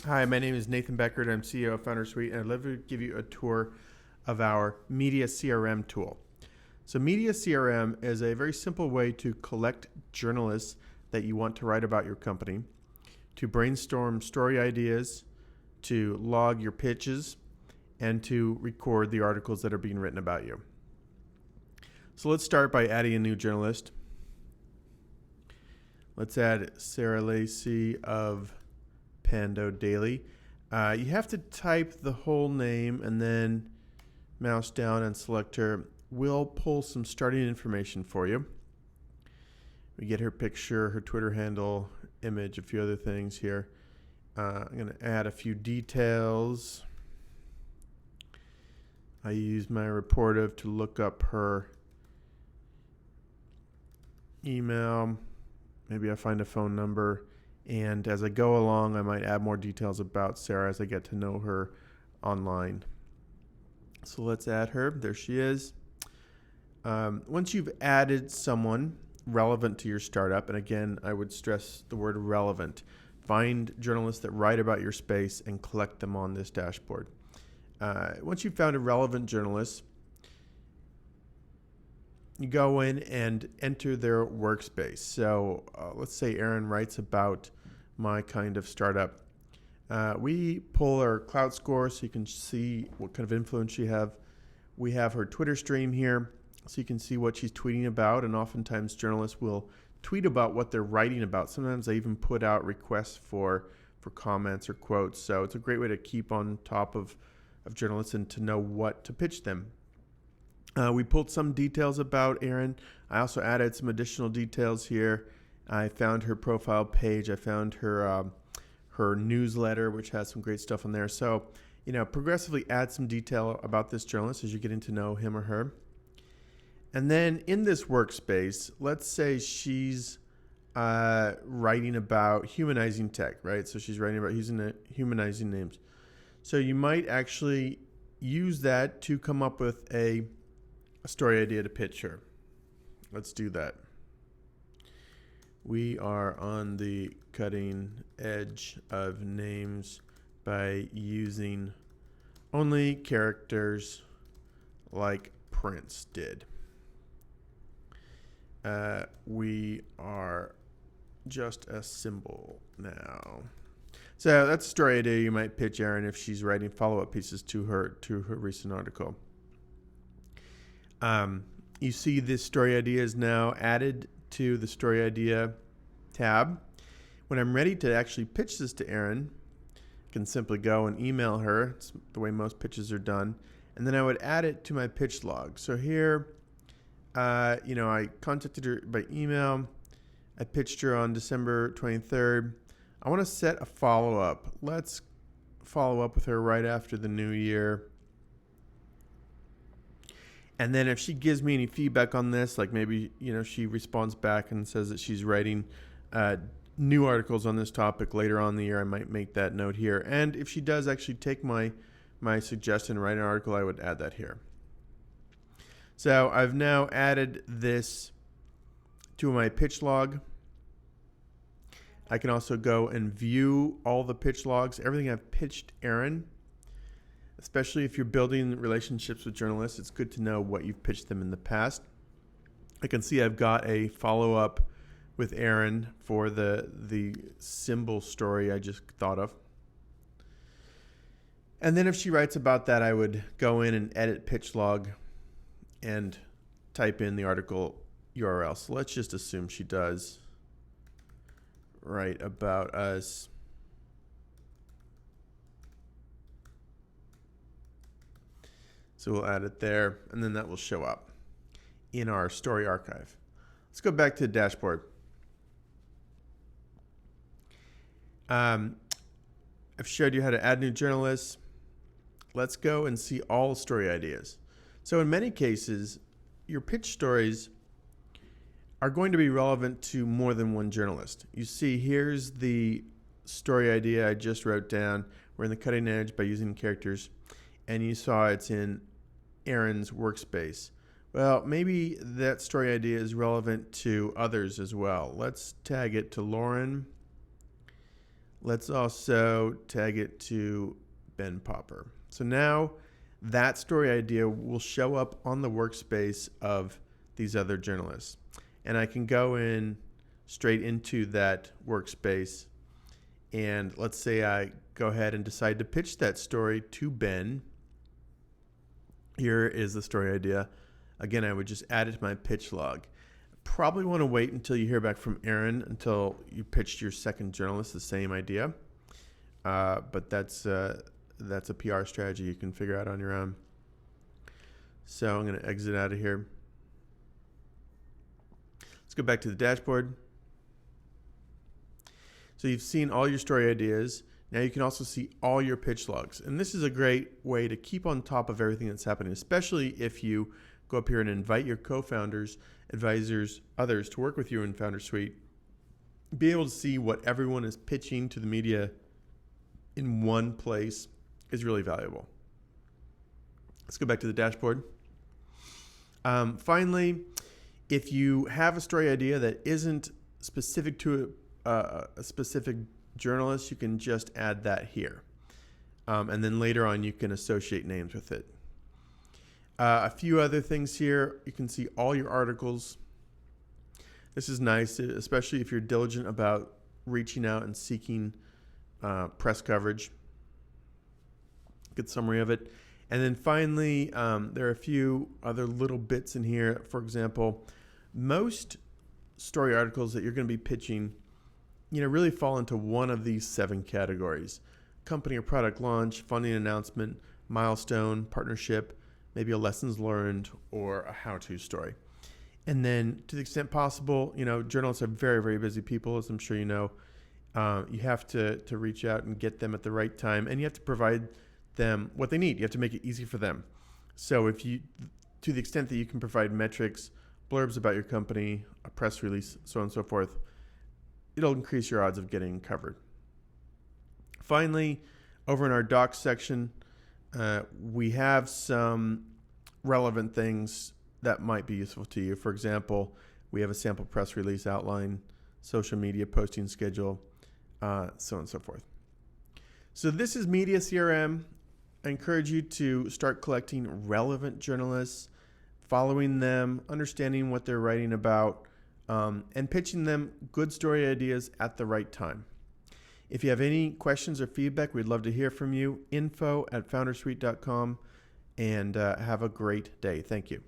Hi, my name is Nathan Beckert. I'm CEO of Founder Suite, and I'd love to give you a tour of our Media CRM tool. So Media CRM is a very simple way to collect journalists that you want to write about your company, to brainstorm story ideas, to log your pitches, and to record the articles that are being written about you. So let's start by adding a new journalist. Let's add Sarah Lacey of Pando Daily. You have to type the whole name and then mouse down and select her. We'll pull some starting information for you. We get her picture, her Twitter handle, image, a few other things here. I'm going to add a few details. I use my Reportive to look up her email. Maybe I find a phone number. And as I go along, I might add more details about Sarah as I get to know her online. So let's add her. There she is. Once you've added someone relevant to your startup, and again, I would stress the word relevant, find journalists that write about your space and collect them on this dashboard. Once you've found a relevant journalist, you go in and enter their workspace. So let's say Aaron writes about my kind of startup. We pull our cloud score so you can see what kind of influence you have. We have her Twitter stream here so you can see what she's tweeting about, and oftentimes journalists will tweet about what they're writing about. Sometimes they even put out requests for comments or quotes. So it's a great way to keep on top of journalists and to know what to pitch them. We pulled some details about Erin. I also added some additional details here. I found her profile page. I found her newsletter, which has some great stuff on there. So, progressively add some detail about this journalist as you're getting to know him or her. And then in this workspace, let's say she's writing about humanizing tech, right? So she's writing about humanizing names. So you might actually use that to come up with a story idea to pitch her. Let's do that. We are on the cutting edge of names by using only characters like Prince did. We are just a symbol now. So that's a story idea you might pitch Erin if she's writing follow-up pieces to her recent article. You see this story idea is now added to the story idea tab. When I'm ready to actually pitch this to Erin, I can simply go and email her. It's the way most pitches are done. And then I would add it to my pitch log. So here, I contacted her by email. I pitched her on December 23rd. I want to set a follow-up. Let's follow up with her right after the new year. And then if she gives me any feedback on this, like maybe, she responds back and says that she's writing new articles on this topic later on in the year, I might make that note here. And if she does actually take my suggestion and write an article, I would add that here. So I've now added this to my pitch log. I can also go and view all the pitch logs, everything I've pitched Erin. Especially if you're building relationships with journalists, it's good to know what you've pitched them in the past. I can see I've got a follow-up with Erin for the symbol story I just thought of. And then if she writes about that, I would go in and edit pitch log and type in the article URL. So let's just assume she does write about us. So we'll add it there, and then that will show up in our story archive. Let's go back to the dashboard. I've showed you how to add new journalists. Let's go and see all story ideas. So in many cases, your pitch stories are going to be relevant to more than one journalist. You see, here's the story idea I just wrote down. We're in the cutting edge by using characters, and you saw it's in Erin's workspace. Well, maybe that story idea is relevant to others as well. Let's tag it to Lauren. Let's also tag it to Ben Popper. So now that story idea will show up on the workspace of these other journalists. And I can go in straight into that workspace. And let's say I go ahead and decide to pitch that story to Ben. Here is the story idea. Again, I would just add it to my pitch log. Probably want to wait until you hear back from Aaron until you pitched your second journalist the same idea. But that's a PR strategy you can figure out on your own. So I'm going to exit out of here. Let's go back to the dashboard. So you've seen all your story ideas. Now you can also see all your pitch logs. And this is a great way to keep on top of everything that's happening, especially if you go up here and invite your co-founders, advisors, others to work with you in Founder Suite. Be able to see what everyone is pitching to the media in one place is really valuable. Let's go back to the dashboard. Finally, if you have a story idea that isn't specific to a specific journalist, you can just add that here. And then later on, you can associate names with it. A few other things here. You can see all your articles. This is nice, especially if you're diligent about reaching out and seeking press coverage. Good summary of it. And then finally, there are a few other little bits in here. For example, most story articles that you're going to be pitching, really fall into one of these 7 categories: company or product launch, funding announcement, milestone, partnership, maybe a lessons learned, or a how-to story. And then to the extent possible, journalists are very, very busy people, as I'm sure you know. You have to reach out and get them at the right time, and you have to provide them what they need. You have to make it easy for them. So to the extent that you can provide metrics, blurbs about your company, a press release, so on and so forth, it'll increase your odds of getting covered. Finally, over in our docs section, we have some relevant things that might be useful to you. For example, we have a sample press release outline, social media posting schedule, so on and so forth. So this is Media CRM. I encourage you to start collecting relevant journalists, following them, understanding what they're writing about, and pitching them good story ideas at the right time. If you have any questions or feedback, we'd love to hear from you. info@foundersuite.com, and have a great day. Thank you.